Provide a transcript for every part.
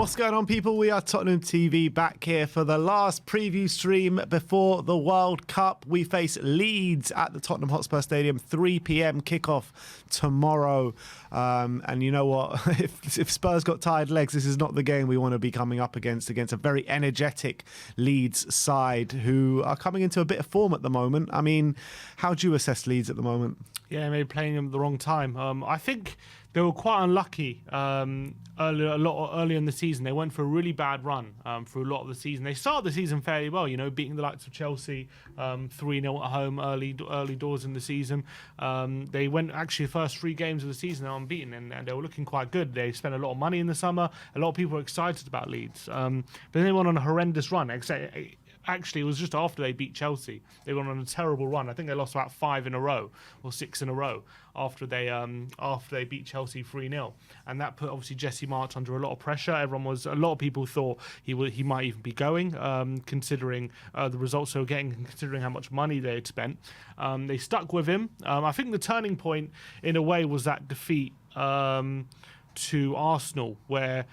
What's going on, people? We are Tottenham TV back here for the last preview stream before the World Cup. We face Leeds at the Tottenham Hotspur Stadium, 3 p.m. kickoff tomorrow. And you know what? If Spurs got tired legs, this is not the game we want to be coming up against a very energetic Leeds side who are coming into a bit of form at the moment. I mean, how do you assess Leeds at the moment? Yeah, maybe playing them at the wrong time. I think they were quite unlucky early in the season. They went for a really bad run through a lot of the season. They started the season fairly well, you know, beating the likes of Chelsea 3-0 at home early doors in the season. They went actually the first 3 games of the season they were unbeaten, and they were looking quite good. They spent a lot of money in the summer. A lot of people were excited about Leeds. But then they went on a horrendous run. Actually, it was just after they beat Chelsea. They went on a terrible run. I think they lost about 5 in a row or 6 in a row after they beat Chelsea 3-0, and that put obviously Jesse Marsch under a lot of pressure. A lot of people thought he might even be going, considering the results they were getting and considering how much money they had spent. They stuck with him. I think the turning point, in a way, was that defeat to Arsenal, where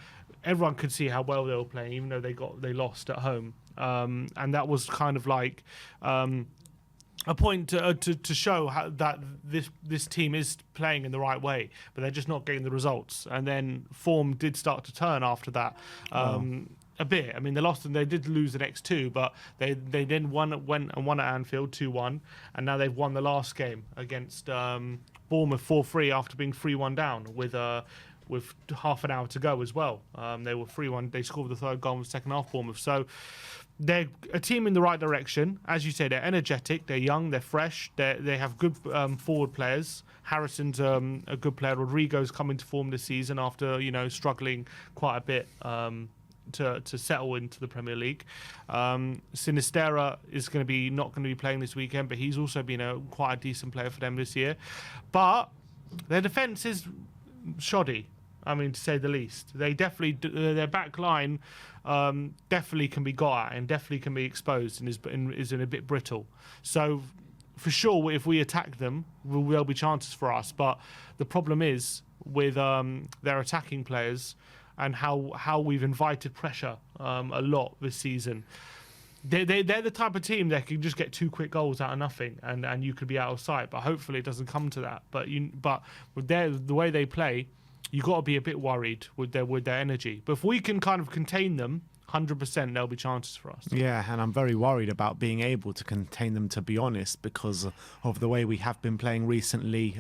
everyone could see how well they were playing, even though they lost at home. And that was kind of like a point to show how that this team is playing in the right way, but they're just not getting the results. And then form did start to turn after that. A bit. I mean, they did lose the next 2, but they then went and won at Anfield 2-1, and now they've won the last game against Bournemouth 4-3 after being 3-1 down with half an hour to go as well. They were 3-1. They scored the 3rd goal in the second half, Bournemouth. So they're a team in the right direction. As you say, they're energetic, they're young, they're fresh, they have good forward players. Harrison's a good player. Rodrigo's coming to form this season after, you know, struggling quite a bit to settle into the Premier League. Sinisterra is not going to be playing this weekend, but he's also been quite a decent player for them this year. But their defence is shoddy, I mean, to say the least. They definitely, their back line definitely can be got at and definitely can be exposed and is in a bit brittle. So for sure, if we attack them, there'll be chances for us. But the problem is with their attacking players and how we've invited pressure a lot this season. They're the type of team that can just get 2 quick goals out of nothing, and you could be out of sight. But hopefully it doesn't come to that. But with the way they play, you got to be a bit worried with their energy. But if we can kind of contain them, 100% there'll be chances for us. Yeah, and I'm very worried about being able to contain them, to be honest, because of the way we have been playing recently,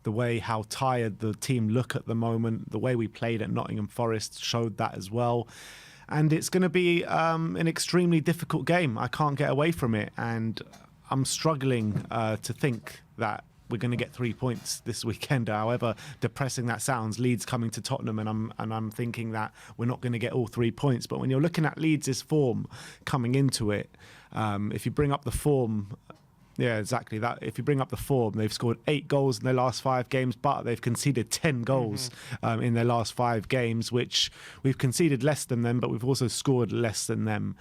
the way how tired the team look at the moment, the way we played at Nottingham Forest showed that as well. And it's going to be an extremely difficult game. I can't get away from it, and I'm struggling to think that we're going to get 3 points this weekend. However depressing that sounds, Leeds coming to Tottenham, and I'm thinking that we're not going to get all 3 points. But when you're looking at Leeds' form coming into it, if you bring up the form. Yeah, exactly that. If you bring up the form, they've scored 8 goals in their last 5 games, but they've conceded 10 goals in their last 5 games, which we've conceded less than them, but we've also scored less than them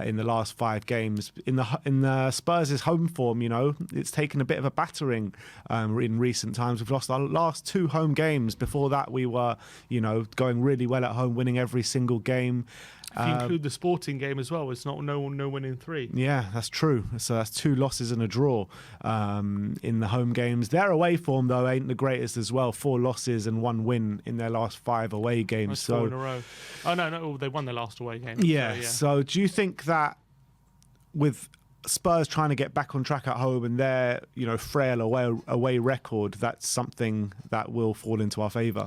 in the last 5 games. In the Spurs' home form, you know, it's taken a bit of a battering in recent times. We've lost our last 2 home games. Before that, we were, you know, going really well at home, winning every single game. If you include the Sporting game as well, it's not no winning 3. Yeah, that's true. So that's 2 losses and a draw in the home games. Their away form, though, ain't the greatest as well. 4 losses and 1 win in their last 5 away games. That's 4 in a row. Oh, no, they won their last away game. Yeah, so do you think that with Spurs trying to get back on track at home and their, you know, frail away record, that's something that will fall into our favour?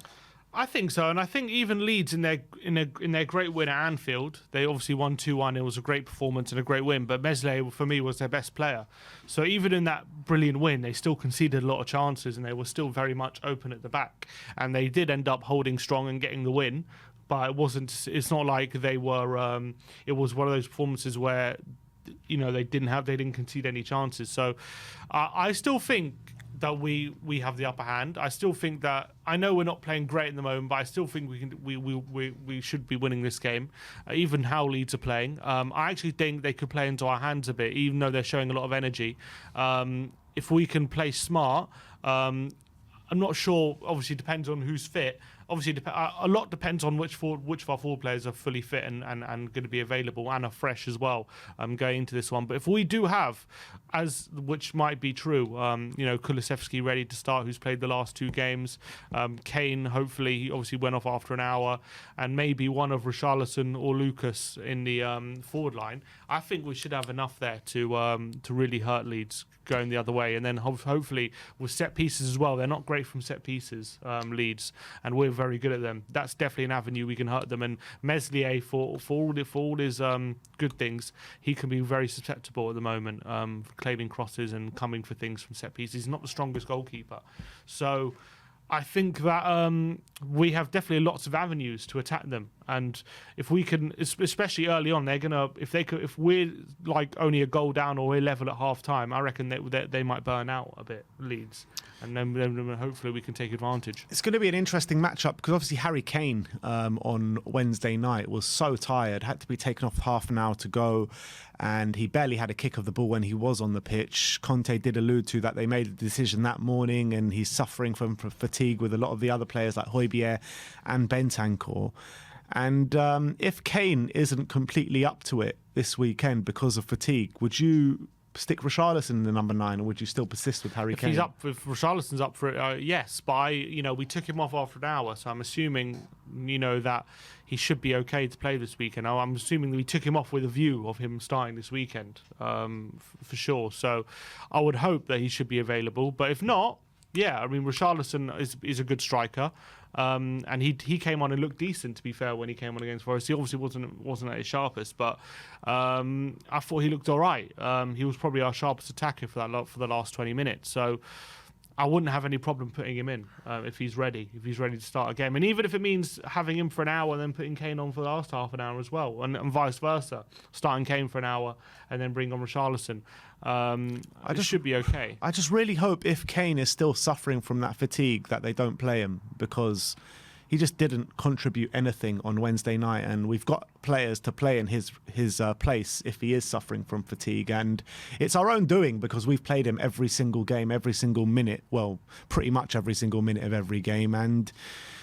I think so, and I think even Leeds in their great win at Anfield, they obviously won 2-1. It was a great performance and a great win, but Meslier for me was their best player. So even in that brilliant win, they still conceded a lot of chances, and they were still very much open at the back. And they did end up holding strong and getting the win, but it wasn't. It's not like they were. It was one of those performances where, you know, they didn't concede any chances. So I still think that we have the upper hand. I still think that, I know we're not playing great at the moment, but I still think we should be winning this game, even how Leeds are playing. I actually think they could play into our hands a bit, even though they're showing a lot of energy. If we can play smart, I'm not sure, obviously it depends on who's fit, obviously a lot depends on which of our forward players are fully fit and going to be available and are fresh as well going into this one. But if we do have, which might be true, Kulusevski ready to start, who's played the last 2 games, Kane, hopefully, he obviously went off after an hour, and maybe one of Richarlison or Lucas in the forward line, I think we should have enough there to really hurt Leeds going the other way. And then hopefully with set pieces as well, they're not great from set pieces, Leeds, and we're very good at them. That's definitely an avenue we can hurt them. And Meslier, for all his good things, he can be very susceptible at the moment, for claiming crosses and coming for things from set pieces. He's not the strongest goalkeeper, so I think that we have definitely lots of avenues to attack them, and if we can, especially early on, they're gonna. If we're like only a goal down or we're level at half time, I reckon they might burn out a bit, Leeds, and then hopefully we can take advantage. It's going to be an interesting matchup because obviously Harry Kane on Wednesday night was so tired, had to be taken off half an hour to go, and he barely had a kick of the ball when he was on the pitch. Conte did allude to that they made a decision that morning, and he's suffering from fatigue with a lot of the other players like Højbjerg and Bentancur. And if Kane isn't completely up to it this weekend because of fatigue, would you stick Richarlison in the number 9, or would you still persist with Harry Kane? If Richarlison's up for it, yes. But we took him off after an hour, so I'm assuming, that he should be okay to play this weekend. I'm assuming that we took him off with a view of him starting this weekend, for sure. So I would hope that he should be available. But if not, yeah, Richarlison is a good striker. And he came on and looked decent, to be fair, when he came on against Forest. He obviously wasn't at his sharpest, but I thought he looked all right. He was probably our sharpest attacker for the last 20 minutes. So I wouldn't have any problem putting him in if he's ready to start a game. And even if it means having him for an hour and then putting Kane on for the last half an hour as well, and vice versa, starting Kane for an hour and then bring on Richarlison. It should be okay. I just really hope if Kane is still suffering from that fatigue that they don't play him, because he just didn't contribute anything on Wednesday night, and we've got players to play in his place if he is suffering from fatigue. And it's our own doing because we've played him every single game, every single minute, well, pretty much every single minute of every game, and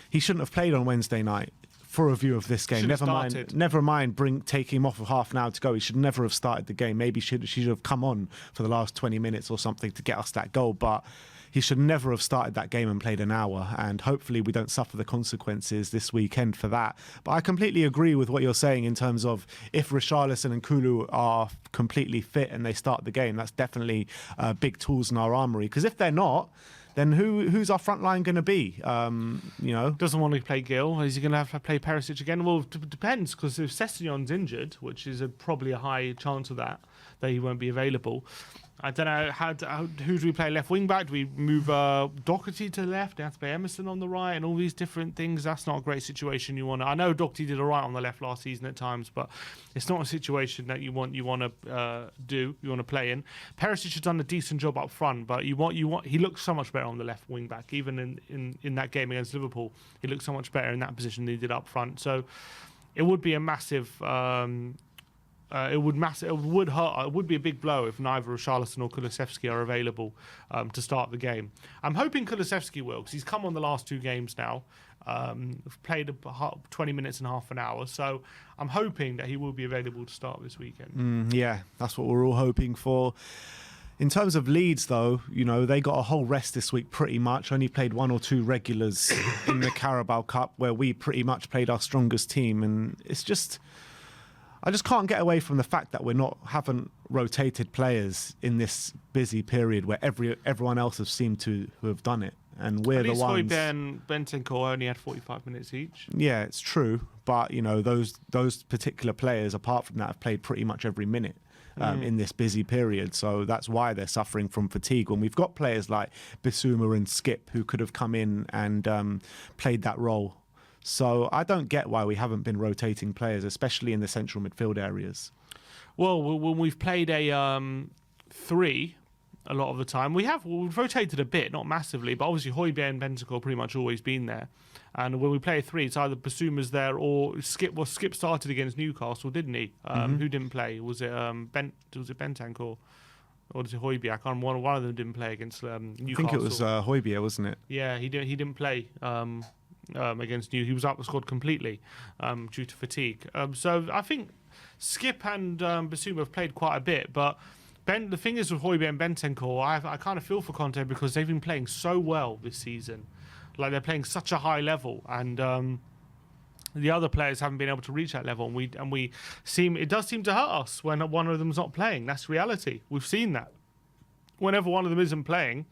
he shouldn't have played on Wednesday night. For a view of this game, never mind taking him off of half an hour to go. He should never have started the game. Maybe she should have come on for the last 20 minutes or something to get us that goal, but he should never have started that game and played an hour, and hopefully we don't suffer the consequences this weekend for that. But I completely agree with what you're saying in terms of if Richarlison and Kulu are completely fit and they start the game, that's definitely big tools in our armoury, because if they're not, then who's our front line going to be? Doesn't want to play Gil. Is he going to have to play Perisic again? Well, it depends, because if Sessegnon's injured, which is probably a high chance of that he won't be available. I don't know, who do we play left wing back? Do we move Doherty to the left? Do we have to play Emerson on the right and all these different things? That's not a great situation you want to... I know Doherty did all right on the left last season at times, but it's not a situation that you want to play in. Perisic has done a decent job up front, but he looks so much better on the left wing back. Even in that game against Liverpool, he looked so much better in that position than he did up front. So it would be a massive... It would be a big blow if neither Richarlison or Kulusevski are available to start the game. I'm hoping Kulusevski will, because he's come on the last 2 games now, played 20 minutes and half an hour, so I'm hoping that he will be available to start this weekend. Yeah, that's what we're all hoping for. In terms of Leeds, though, they got a whole rest this week pretty much. Only played 1 or 2 regulars in the Carabao Cup, where we pretty much played our strongest team, and it's just... I just can't get away from the fact that haven't rotated players in this busy period where everyone else has seemed to have done it, and we're the ones. Højbjerg and Bentancur only had 45 minutes each. Yeah, it's true, but those particular players, apart from that, have played pretty much every minute in this busy period. So that's why they're suffering from fatigue. When we've got players like Bissouma and Skipp who could have come in and played that role. So I don't get why we haven't been rotating players, especially in the central midfield areas. Well, when we've played a 3 a lot of the time, we've rotated a bit, not massively, but obviously Højbjerg and Bentancur have pretty much always been there. And when we play a 3, it's either Bissouma's there or Skip. Well, Skip started against Newcastle, didn't he? Who didn't play? Was it Bentancur? Or was it Højbjerg? I can't remember. One of them didn't play against Newcastle. I think it was Højbjerg, wasn't it? Yeah, he didn't play. against New. He was out the squad completely due to fatigue. So I think Skipp and Basuma have played quite a bit, but the thing is with Højbjerg and Bentancur, I kind of feel for Conte because they've been playing so well this season. Like, they're playing such a high level, and the other players haven't been able to reach that level, and it does seem to hurt us when one of them's not playing. That's reality. We've seen that. Whenever one of them isn't playing,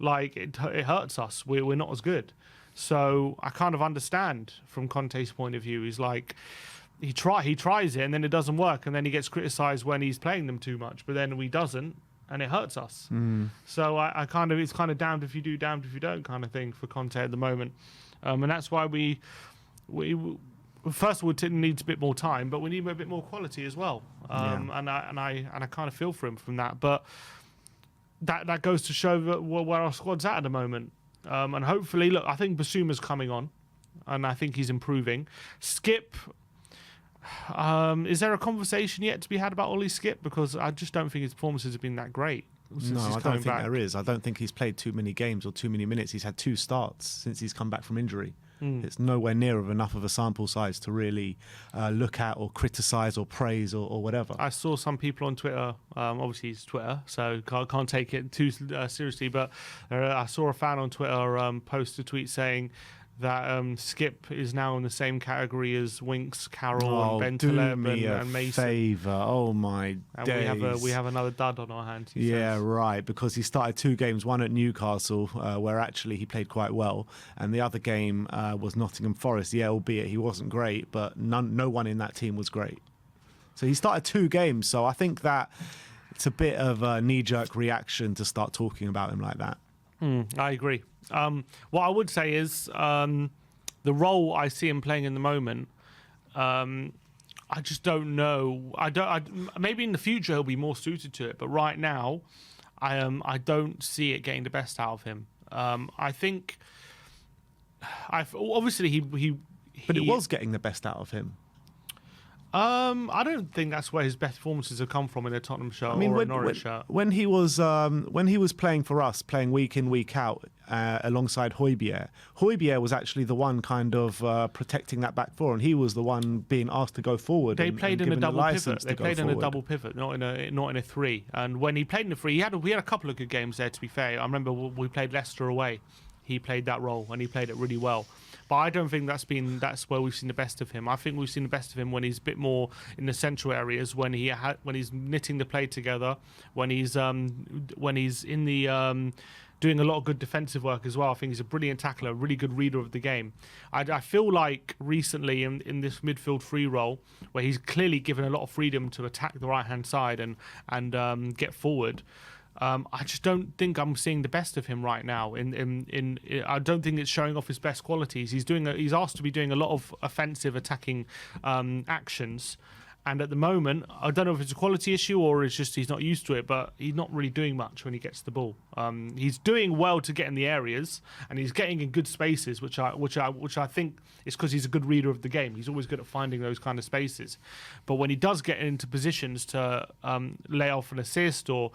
like, it hurts us. We're not as good. So I kind of understand from Conte's point of view. He's like, he tries it and then it doesn't work, and then he gets criticised when he's playing them too much. But then he doesn't, and it hurts us. So it's kind of damned if you do, damned if you don't kind of thing for Conte at the moment, and that's why we first of all, it needs a bit more time, but we need a bit more quality as well. And I kind of feel for him from that. But that goes to show where our squad's at the moment. And hopefully, look, I think Basuma's coming on, and I think he's improving. Skipp, is there a conversation yet to be had about Ollie Skipp? Because I just don't think his performances have been that great. No, I don't think there is. I don't think he's played too many games or too many minutes. He's had 2 starts since he's come back from injury. It's nowhere near enough of a sample size to really look at or criticise or praise or whatever. I saw some people on Twitter, obviously it's Twitter, so can't take it too seriously, but I saw a fan on Twitter post a tweet saying that Skipp is now in the same category as Winks, Carroll, and Bentaleb and Mason. Favour. Oh my days. We have another dud on our hands. Yeah, right. Because he started 2 games, one at Newcastle, where actually he played quite well, and the other game was Nottingham Forest. Yeah, albeit he wasn't great, but no one in that team was great. So he started 2 games. So I think that it's a bit of a knee-jerk reaction to start talking about him like that. I agree. What I would say is the role I see him playing in the moment, I just don't know. Maybe in the future he'll be more suited to it, but right now, I don't see it getting the best out of him. I think, obviously he but it was getting the best out of him. I don't think that's where his best performances have come from in a Tottenham shirt or a Norwich shirt. When he was playing for us, playing week in, week out alongside Højbjerg was actually the one kind of protecting that back four, and he was the one being asked to go forward. They played in a double pivot. They played in a double pivot, not in a 3. And when he played in a 3, we had a couple of good games there. To be fair, I remember we played Leicester away. He played that role and he played it really well. But I don't think that's where we've seen the best of him. I think we've seen the best of him when he's a bit more in the central areas, when he's knitting the play together, when he's in the doing a lot of good defensive work as well. I think he's a brilliant tackler, a really good reader of the game. I feel like recently in this midfield free role, where he's clearly given a lot of freedom to attack the right hand side and get forward. I just don't think I'm seeing the best of him right now. I don't think it's showing off his best qualities. He's asked to be doing a lot of offensive attacking actions, and at the moment, I don't know if it's a quality issue or it's just he's not used to it. But he's not really doing much when he gets the ball. He's doing well to get in the areas, and he's getting in good spaces, which I think is because he's a good reader of the game. He's always good at finding those kind of spaces. But when he does get into positions to lay off an assist or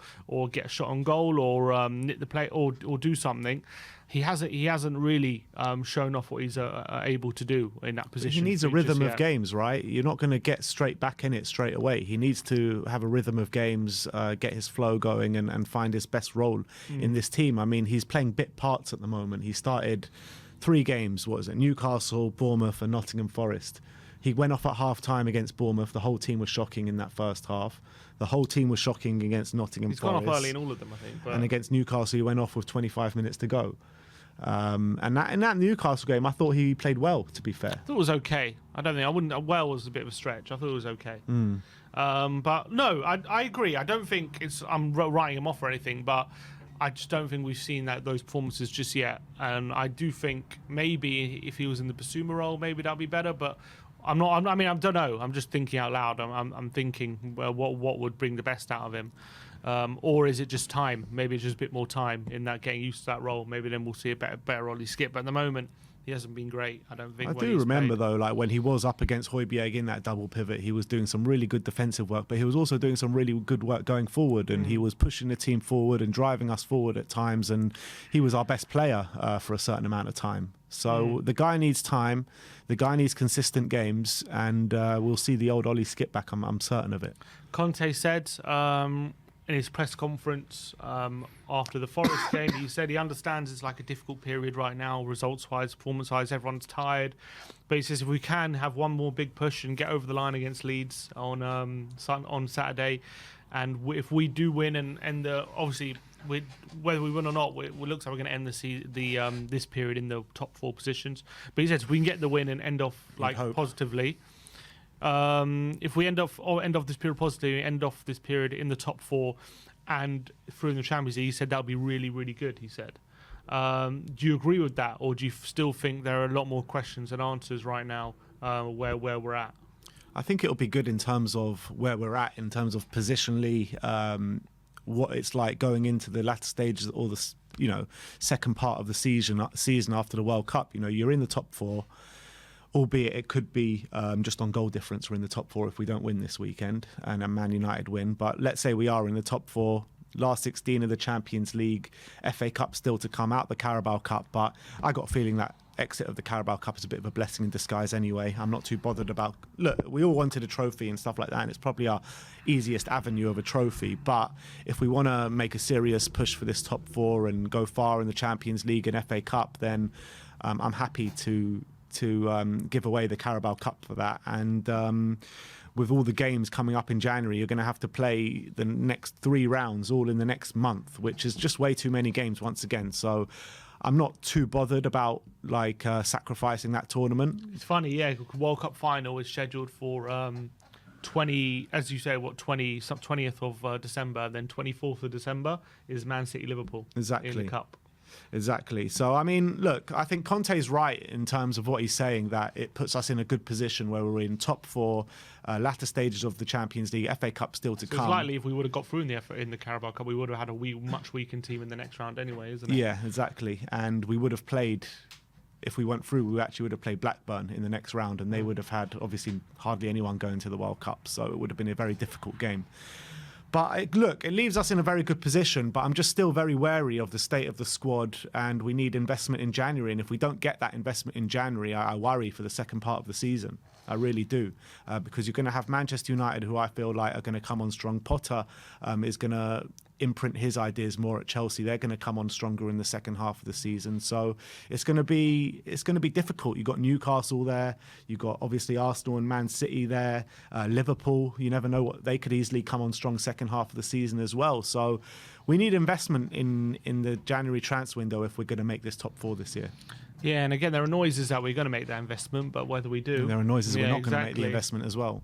get a shot on goal or knit the play or do something, he hasn't really shown off what he's able to do in that position. He needs a rhythm of games, right? You're not going to get straight back in it straight away. He needs to have a rhythm of games, get his flow going, and find his best role in this team. I mean, he's playing bit parts at the moment. He started 3 games. What was it? Newcastle, Bournemouth, and Nottingham Forest. He went off at half-time against Bournemouth. The whole team was shocking in that first half. The whole team was shocking against Nottingham Forest. He's gone off early in all of them, I think. And against Newcastle, he went off with 25 minutes to go. And in that Newcastle game, I thought he played well, to be fair. I thought it was okay. Well was a bit of a stretch. I thought it was okay. But no, I agree. I don't think I'm writing him off or anything, but I just don't think we've seen those performances just yet. And I do think maybe if he was in the Basuma role, maybe that'd be better. But I don't know. I'm just thinking out loud. I'm thinking, well, what would bring the best out of him? Or is it just time? Maybe it's just a bit more time in that getting used to that role. Maybe then we'll see a better Ollie Skipp. But at the moment, he hasn't been great, I don't think. I do remember, though, like when he was up against Højbjerg in that double pivot, he was doing some really good defensive work, but he was also doing some really good work going forward, and he was pushing the team forward and driving us forward at times, and he was our best player for a certain amount of time. So the guy needs time, the guy needs consistent games, and we'll see the old Ollie Skipp back, I'm certain of it. Conte said in his press conference after the Forest game, he said he understands it's like a difficult period right now, results-wise, performance-wise, everyone's tired. But he says if we can have one more big push and get over the line against Leeds on Saturday, and if we do win and obviously whether we win or not, it looks like we're going to end this period in the top 4 positions. But he says if we can get the win and end off positively. If we end off this period positively, end off this period in the top 4 and through in the Champions League, he said that would be really, really good, he said. Do you agree with that, or do you still think there are a lot more questions than answers right now where we're at? I think it'll be good in terms of where we're at, in terms of positionally, what it's like going into the latter stages or the second part of the season after the World Cup. You're in the top 4. Albeit it could be just on goal difference we're in the top 4 if we don't win this weekend and a Man United win. But let's say we are in the top 4, last 16 of the Champions League, FA Cup still to come out, the Carabao Cup. But I got a feeling that exit of the Carabao Cup is a bit of a blessing in disguise anyway. I'm not too bothered about... Look, we all wanted a trophy and stuff like that, and it's probably our easiest avenue of a trophy. But if we want to make a serious push for this top 4 and go far in the Champions League and FA Cup, then I'm happy to give away the Carabao Cup for that. And with all the games coming up in January, you're going to have to play the next 3 rounds all in the next month, which is just way too many games once again. So I'm not too bothered about sacrificing that tournament. It's funny, yeah. World Cup final is scheduled for 20, as you say, 20th of December. Then 24th of December is Man City Liverpool in the Cup. Exactly. So, I mean, look, I think Conte's right in terms of what he's saying, that it puts us in a good position where we're in top 4, latter stages of the Champions League, FA Cup still to come. It's likely if we would have got through in the Carabao Cup, we would have had a much weakened team in the next round anyway, isn't it? Yeah, exactly. And we would have played, if we went through, we actually would have played Blackburn in the next round, and they would have had, obviously, hardly anyone going to the World Cup. So it would have been a very difficult game. But look, it leaves us in a very good position, but I'm just still very wary of the state of the squad, and we need investment in January. And if we don't get that investment in January, I worry for the second part of the season. I really do, because you're going to have Manchester United, who I feel like are going to come on strong. Potter is going to imprint his ideas more at Chelsea. They're going to come on stronger in the second half of the season. So it's going to be difficult. You've got Newcastle there. You've got obviously Arsenal and Man City there. Liverpool, you never know what they could easily come on strong second half of the season as well. So we need investment in the January transfer window if we're going to make this top 4 this year. Yeah, and again, there are noises that we're going to make that investment, but whether we do... And there are noises we're not going to make the investment as well.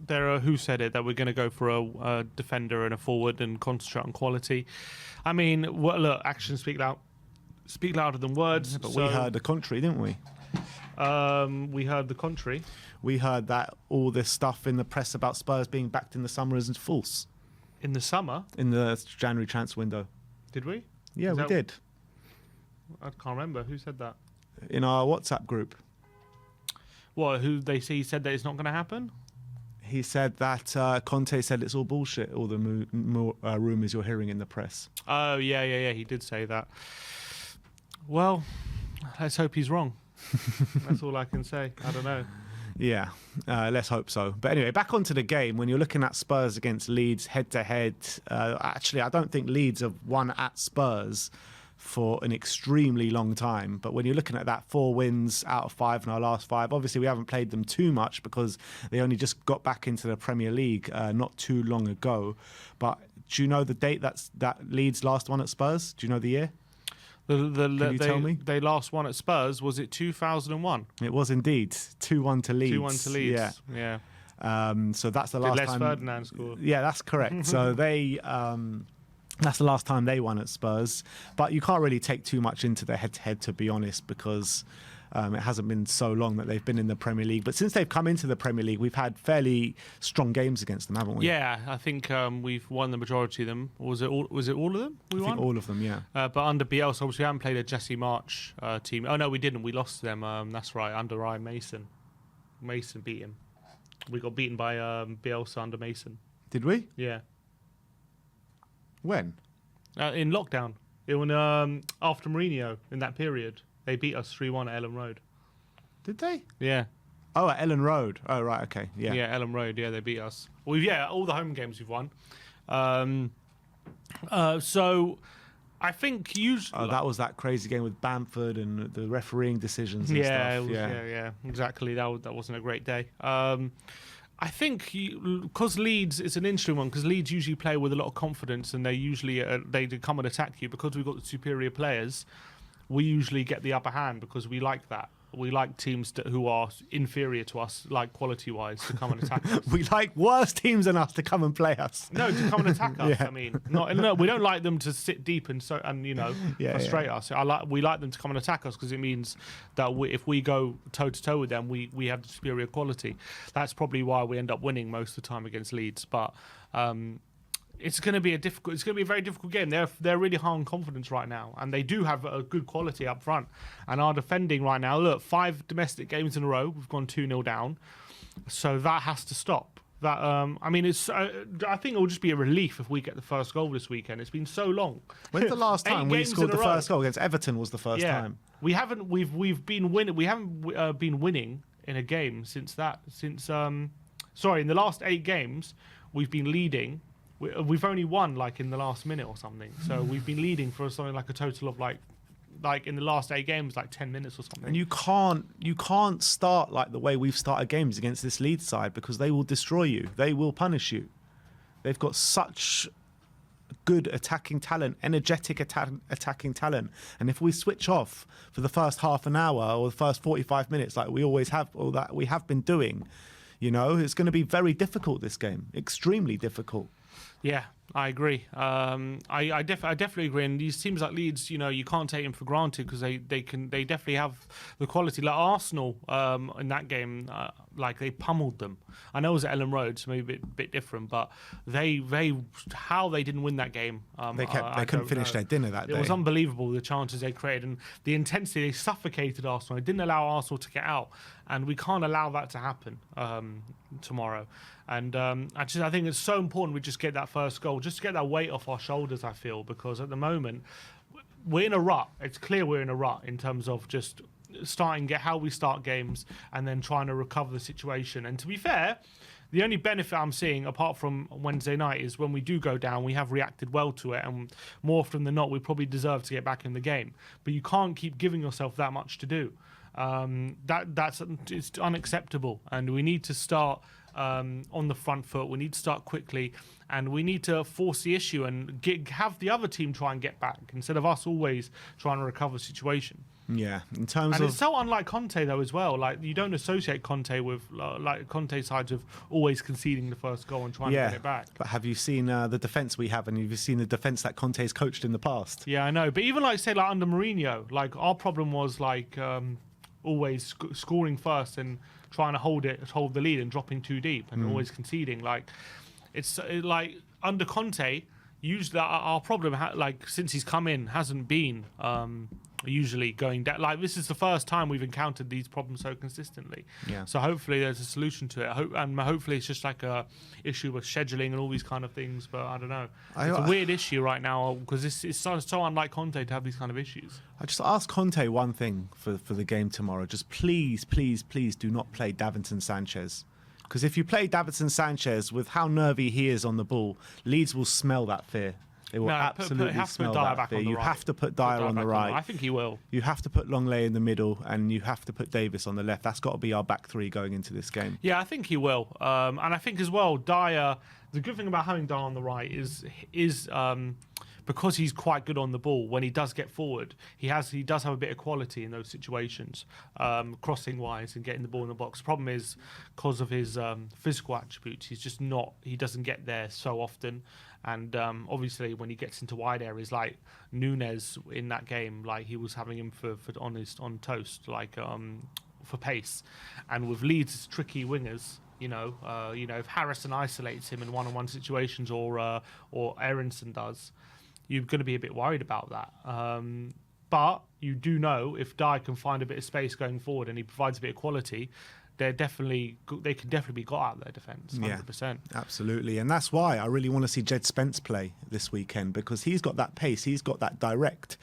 There are, who said it, that we're going to go for a defender and a forward and concentrate on quality. I mean, look, actions speak louder than words. Yeah, but we heard the contrary, didn't we? We heard the contrary. We heard that all this stuff in the press about Spurs being backed in the summer is false. In the summer? In the January transfer window. Did we? Yeah, we did. I can't remember. Who said that? In our WhatsApp group. What, who they see said that it's not going to happen? He said that Conte said it's all bullshit, all the rumours you're hearing in the press. Oh, yeah. He did say that. Well, let's hope he's wrong. That's all I can say. I don't know. Yeah, let's hope so. But anyway, back onto the game. When you're looking at Spurs against Leeds head-to-head, actually, I don't think Leeds have won at Spurs for an extremely long time. But when you're looking at that, 4 wins out of 5 in our last 5, obviously we haven't played them too much because they only just got back into the Premier League not too long ago. But do you know the date that Leeds last won at Spurs? Do you know the year? Can you tell me? They last won at Spurs, was it 2001? It was indeed. 2-1 to Leeds. 2-1 to Leeds, yeah. So that's the last Les time... Ferdinand scored. Yeah, that's correct. So they... That's the last time they won at Spurs. But you can't really take too much into the head-to-head, to be honest, because It hasn't been so long that they've been in the Premier League. But since they've come into the Premier League, we've had fairly strong games against them, haven't we? Yeah, I think we've won the majority of them. Was it all of them we won? I think all of them, yeah. But under Bielsa, obviously, we haven't played a Jesse March team. Oh, no, we didn't. We lost to them. That's right, under Ryan Mason. Mason beat him. We got beaten by Bielsa under Mason. Did we? Yeah. When? In lockdown. After Mourinho, in that period. They beat us 3-1 at Ellen Road. Did they? Yeah. Oh, at Ellen Road. Oh, right, okay. Yeah. Yeah, Ellen Road. Yeah, they beat us. All the home games we've won. So I think usually... Oh, that was that crazy game with Bamford and the refereeing decisions and stuff. Yeah, exactly. That wasn't a great day. I think because Leeds, it's an interesting one because Leeds usually play with a lot of confidence and they usually they come and attack you because we've got the superior players. We usually get the upper hand because we like that. We like teams who are inferior to us, like quality-wise, to come and attack us. We like worse teams than us to come and play us. No, to come and attack us. Yeah. I mean, no, we don't like them to sit deep and frustrate us. We like them to come and attack us because it means that if we go toe to toe with them, we have the superior quality. That's probably why we end up winning most of the time against Leeds. But it's going to be a very difficult game. They're really high on confidence right now, and they do have a good quality up front. And our defending right now, look, 5 domestic games in a row, we've gone 2-0 down, so that has to stop. That I think it will just be a relief if we get the first goal this weekend. It's been so long. When's the last time we scored the first goal against Everton? Was the first time? We haven't. We've been winning. We haven't been winning in a game since in the last 8 games we've been leading. We've only won like in the last minute or something. So we've been leading for something like a total of like in the last 8 games, like 10 minutes or something. And you can't start like the way we've started games against this Leeds side because they will destroy you. They will punish you. They've got such good attacking talent, energetic attacking talent. And if we switch off for the first half an hour or the first 45 minutes, like we always have, or that we have been doing, it's going to be very difficult, this game. Extremely difficult. Yeah, I agree. I definitely agree. And these teams like Leeds, you can't take them for granted because they definitely have the quality. Like Arsenal in that game, they pummeled them. I know it was at Ellen Road, so maybe a bit different, but how they didn't win that game. They couldn't finish their dinner that day. It was unbelievable, the chances they created and the intensity. They suffocated Arsenal. They didn't allow Arsenal to get out, and we can't allow that to happen tomorrow. And I think it's so important we just get that first goal, just to get that weight off our shoulders, I feel, because at the moment, we're in a rut. It's clear we're in a rut in terms of just how we start games and then trying to recover the situation. And to be fair, the only benefit I'm seeing, apart from Wednesday night, is when we do go down, we have reacted well to it. And more often than not, we probably deserve to get back in the game. But you can't keep giving yourself that much to do. It's unacceptable. And we need to start on the front foot. We need to start quickly, and we need to force the issue and have the other team try and get back instead of us always trying to recover the situation. Yeah, it's so unlike Conte though as well. Like, you don't associate Conte with Conte sides of always conceding the first goal and trying to get it back. But have you seen the defence we have, and have you seen the defence that Conte's coached in the past? Yeah, I know. But even under Mourinho, our problem was always scoring first and trying to hold the lead and dropping too deep and always conceding. Under Conte, usually our problem since he's come in hasn't been usually going down. This is the first time we've encountered these problems so consistently. Yeah. So hopefully there's a solution to it. Hopefully it's just like a issue with scheduling and all these kind of things. But I don't know. It's a weird issue right now because it's so unlike Conte to have these kind of issues. I just ask Conte one thing for the game tomorrow. Just please, please, please do not play Davinson Sanchez. Because if you play Davinson Sanchez with how nervy he is on the ball, Leeds will smell that fear. They will absolutely smell that fear. You have to put Dyer on the right. I think he will. You have to put Longley in the middle, and you have to put Davis on the left. That's got to be our back three going into this game. Yeah, I think he will. And I think as well, Dyer. The good thing about having Dyer on the right is because he's quite good on the ball, when he does get forward, he does have a bit of quality in those situations, crossing wise and getting the ball in the box. The problem is, because of his physical attributes, he doesn't get there so often. And obviously, when he gets into wide areas like Nunes in that game, like he was having him on toast, like for pace. And with Leeds' tricky wingers, if Harrison isolates him in one-on-one situations or Aronson does, you're going to be a bit worried about that. But you do know if Dye can find a bit of space going forward and he provides a bit of quality, they can definitely be got out of their defence, 100%. Yeah, absolutely. And that's why I really want to see Jed Spence play this weekend, because he's got that pace, he's got that direct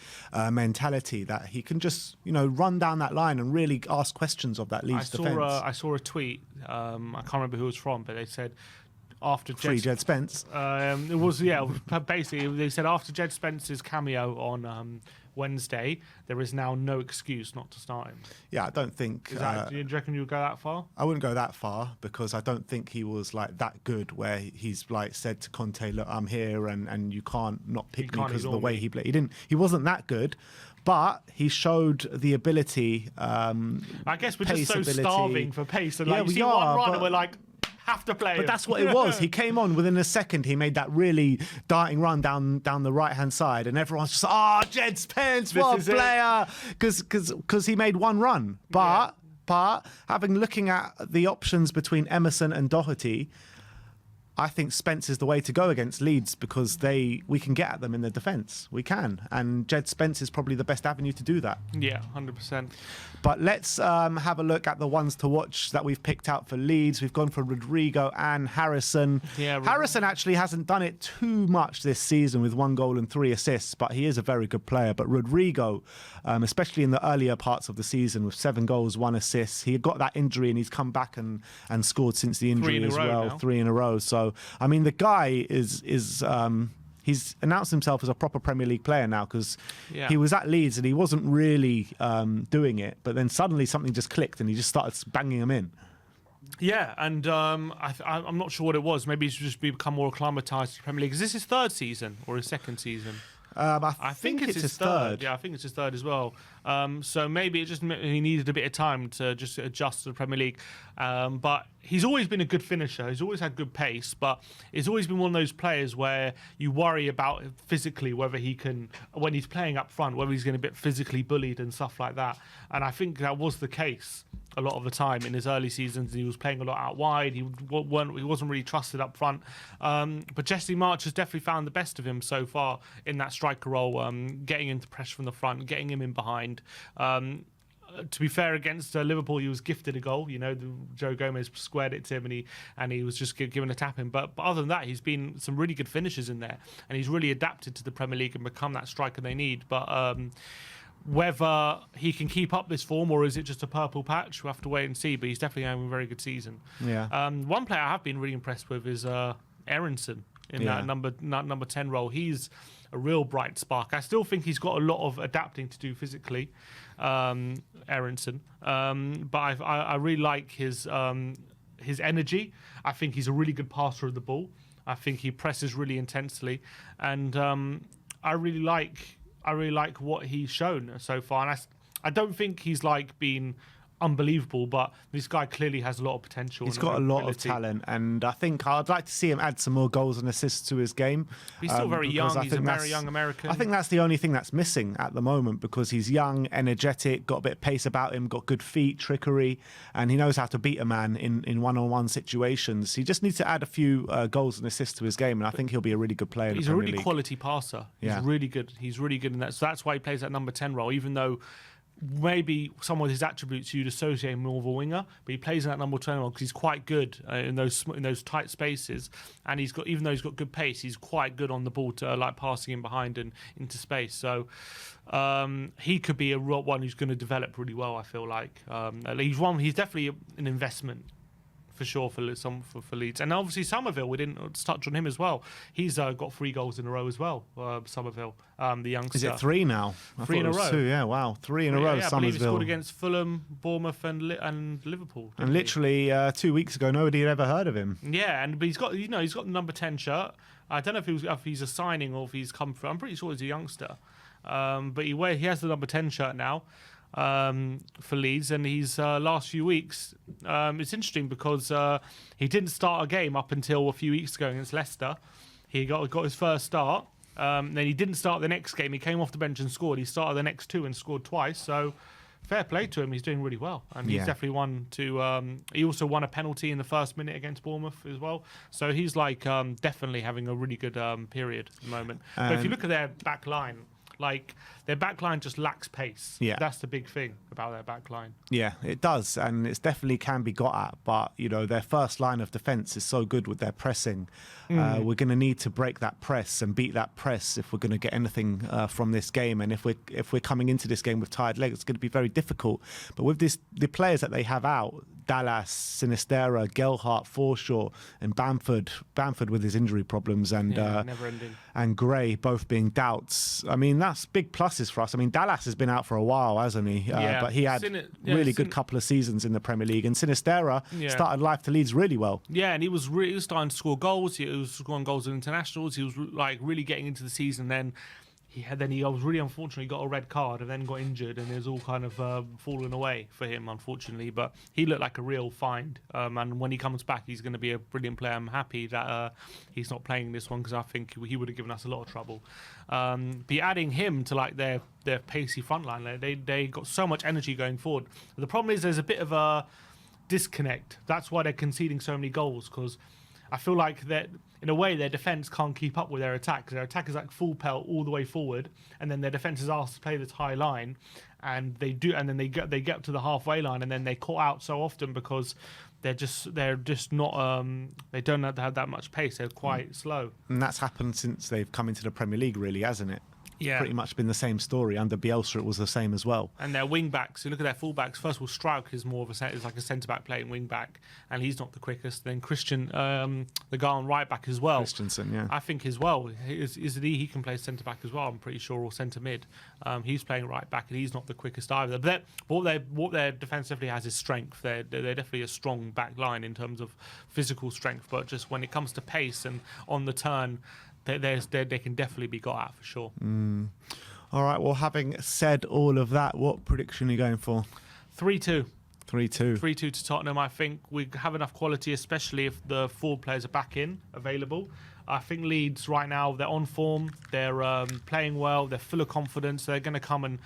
mentality that he can just, run down that line and really ask questions of that Leeds defence. I saw a tweet, I can't remember who it was from, but they said, after Jed Spence. It was, basically, they said after Jed Spence's cameo on Wednesday, there is now no excuse not to start him. Yeah, I don't think... do you reckon you would go that far? I wouldn't go that far, because I don't think he was like that good where he's like said to Conte, look, I'm here and you can't not pick me because of the way he played. He wasn't that good, but he showed the ability. I guess we're just so starving for pace. And we see are, one run and we're like... have to play. But that's what it was. He came on within a second. He made that really darting run down the right hand side, and everyone's just, Jed Spence, what a player, because he made one run. But looking at the options between Emerson and Doherty, I think Spence is the way to go against Leeds, because we can get at them in the defence. We can. And Jed Spence is probably the best avenue to do that. Yeah, 100%. But let's have a look at the ones to watch that we've picked out for Leeds. We've gone for Rodrigo and Harrison. Yeah, Harrison actually hasn't done it too much this season with 1 goal and 3 assists, but he is a very good player. But Rodrigo, especially in the earlier parts of the season with 7 goals, 1 assist, he got that injury and he's come back and scored since the injury as well. 3 in a row. So, I mean, the guy is he's announced himself as a proper Premier League player now, because he was at Leeds and he wasn't really doing it, but then suddenly something just clicked and he just started banging them in. Yeah, and I'm not sure what it was. Maybe he's just become more acclimatised to the Premier League. Is this his 3rd season or his 2nd season? I think it's his third. Yeah, I think it's his 3rd as well. So maybe he needed a bit of time to just adjust to the Premier League. But he's always been a good finisher. He's always had good pace, but he's always been one of those players where you worry about physically whether he can, when he's playing up front, whether he's going to be physically bullied and stuff like that. And I think that was the case a lot of the time in his early seasons. He was playing a lot out wide. He wasn't really trusted up front. But Jesse March has definitely found the best of him so far in that striker role, getting into pressure from the front, getting him in behind. To be fair, against Liverpool, he was gifted a goal. Joe Gomez squared it to him, and he was just given a tap in. But other than that, he's been some really good finishes in there, and he's really adapted to the Premier League and become that striker they need. But whether he can keep up this form or is it just a purple patch, we'll have to wait and see. But he's definitely having a very good season. Yeah. One player I have been really impressed with is Aronson in that number 10 role. He's a real bright spark. I still think he's got a lot of adapting to do physically, Aronson. But I really like his energy. I think he's a really good passer of the ball. I think he presses really intensely, and I really like what he's shown so far. And I don't think he's been unbelievable, but this guy clearly has a lot of potential. He's got a lot of talent, and I think I'd like to see him add some more goals and assists to his game. He's still very young. He's a very young American. I think that's the only thing that's missing at the moment, because he's young, energetic, got a bit of pace about him, got good feet, trickery, and he knows how to beat a man in one-on-one situations. He just needs to add a few goals and assists to his game, and I think he'll be a really good player. He's a really quality passer. He's really good. He's really good in that. So that's why he plays that number 10 role, even though maybe some of his attributes you'd associate him more with a winger, but he plays in that number 10 role because he's quite good in those tight spaces, and even though he's got good pace, he's quite good on the ball to passing in behind and into space. So he could be a real one who's going to develop really well. I feel like he's definitely an investment for sure for Leeds. And obviously Somerville, we didn't touch on him as well. He's got 3 goals in a row as well, Somerville, the youngster. Is it 3 now? 3 in a row. 2, yeah, wow. 3 in a row, yeah, Somerville. I believe he scored against Fulham, Bournemouth and Liverpool. And literally 2 weeks ago, nobody had ever heard of him. Yeah, but he's got the number 10 shirt. I don't know if he's a signing or if he's come through. I'm pretty sure he's a youngster. But he has the number 10 shirt now for Leeds, and he's last few weeks. It's interesting because he didn't start a game up until a few weeks ago against Leicester. He got his first start. Then he didn't start the next game. He came off the bench and scored. He started the next 2 and scored twice. So fair play to him. He's doing really well, and he's definitely won to. He also won a penalty in the first minute against Bournemouth as well. So he's like definitely having a really good period at the moment. But if you look at their back line, like their back line just lacks pace. Yeah, that's the big thing about their back line. Yeah, it does, and it's definitely can be got at. But you know, their first line of defence is so good with their pressing. We're going to need to break that press and beat that press if we're going to get anything from this game. And if we're coming into this game with tired legs, it's going to be very difficult. But with the players that they have out, Dallas, Sinisterra, Gelhardt, Forshaw, and Bamford with his injury problems, and never ending, and Gray both being doubts. I mean, that's big pluses for us. I mean, Dallas has been out for a while, hasn't he? But he had really good couple of seasons in the Premier League, and Sinisterra started life to Leeds really well. Yeah, and he was starting to score goals. He was scoring goals in internationals. He was like really getting into the season. Then he was really unfortunately got a red card and then got injured, and it was all kind of fallen away for him, unfortunately. But he looked like a real find, and when he comes back, he's going to be a brilliant player. I'm happy that he's not playing this one because I think he would have given us a lot of trouble. Be adding him to like their pacey front line, they got so much energy going forward. The problem is there's a bit of a disconnect. That's why they're conceding so many goals, because I feel like that in a way their defence can't keep up with their attack. Their attack is like full pelt all the way forward, and then their defence is asked to play this high line, and they do, and then they get to the halfway line, and then they caught out so often because they're just not they don't have that much pace. They're quite slow, and that's happened since they've come into the Premier League, really, hasn't it? Yeah, pretty much been the same story. Under Bielsa, it was the same as well. And their wing backs, you look at their full backs. First of all, Struijk is more of is like a centre back playing wing back, and he's not the quickest. Then Christian, the guy on right back as well. Christensen, yeah, I think as well. He can play centre back as well. I'm pretty sure, or centre mid. He's playing right back, and he's not the quickest either. But what their defence definitely has is strength. They're definitely a strong back line in terms of physical strength, but just when it comes to pace and on the turn, they can definitely be got at for sure. All right, well, having said all of that, what prediction are you going for? 3-2. 3-2. 3-2 to Tottenham. I think we have enough quality, especially if the forward players are back available. I think Leeds right now, they're on form. They're playing well. They're full of confidence. They're going to come and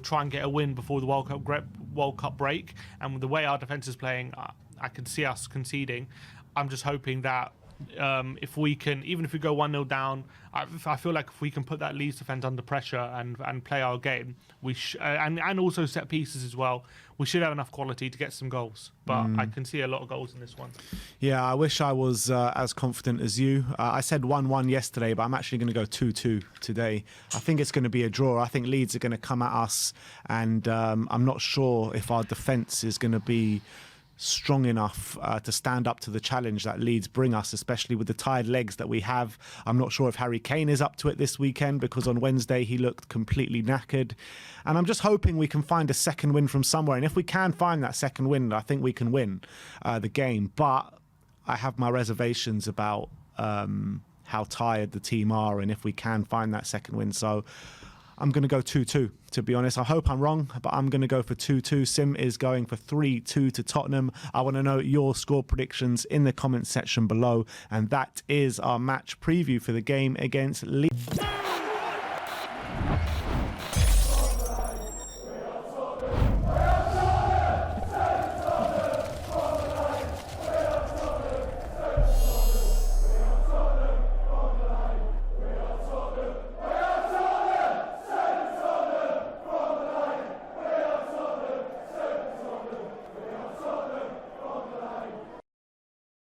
try and get a win before the World Cup break. And with the way our defence is playing, I can see us conceding. I'm just hoping that if we can, even if we go 1-0 down, I feel like if we can put that Leeds defence under pressure and play our game, and also set pieces as well, we should have enough quality to get some goals. But I can see a lot of goals in this one. Yeah, I wish I was as confident as you. I said 1-1 yesterday, but I'm actually going to go 2-2 today. I think it's going to be a draw. I think Leeds are going to come at us, and I'm not sure if our defence is going to be strong enough to stand up to the challenge that Leeds bring us, especially with the tired legs that we have. I'm not sure if Harry Kane is up to it this weekend, because on Wednesday he looked completely knackered. And I'm just hoping we can find a second win from somewhere. And if we can find that second win, I think we can win the game. But I have my reservations about how tired the team are and if we can find that second win. So I'm going to go 2-2, to be honest. I hope I'm wrong, but I'm going to go for 2-2. Sim is going for 3-2 to Tottenham. I want to know your score predictions in the comments section below. And that is our match preview for the game against Leeds.